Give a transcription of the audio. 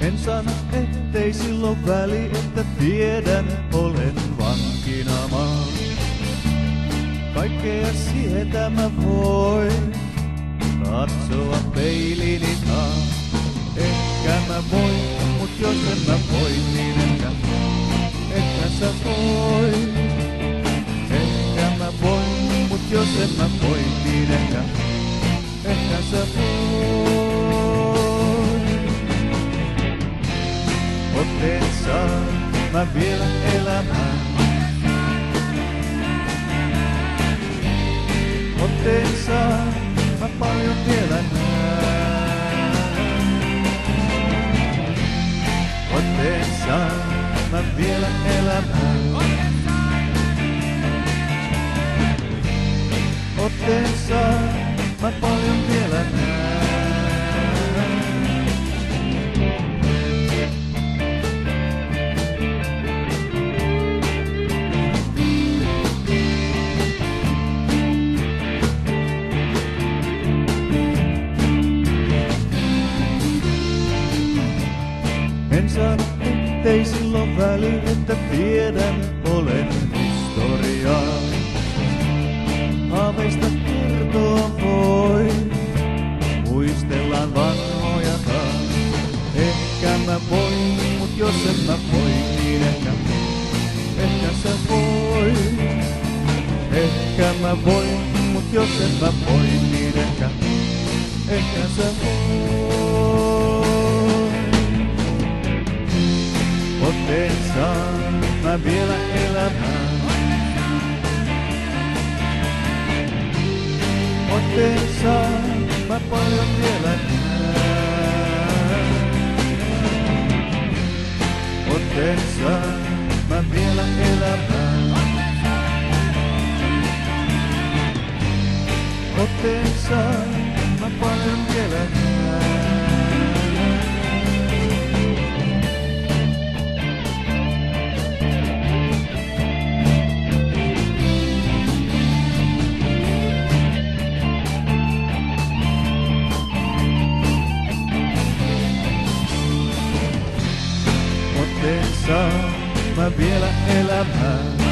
En sano, ettei silloin väli, että tiedän, olen vankina maan. Kaikkea sieltä mä voin katsoa peilini taas. Ehkä mä voin, mut jos en mä voi, niin ehkä sä voit. Ehkä mä voin, mut jos en mä voi, niin ehkä sä voit. Otteen saan mä vielä elämään. Otteen saan mä paljon vielä näen. Otteen saan mä vielä elämään. Otteen saan mä paljon vielä näen. En sano, ettei silloin väli, että tiedän, olen historiaa. Haaveista kertoa voi, muistellaan vanhoja taas. Ehkä mä voin, mut jos en mä voi, niin ehkä sä voit. Ehkä mä voin, mut jos en mä voi, niin ehkä sä voit. Otteen saan mä vielä elämään. Otteen saan mä paljon vielä näen. Otteen saan mä vielä elämään. Otteen saan mä paljon vielä näen. Otteen saan mä vielä elämään.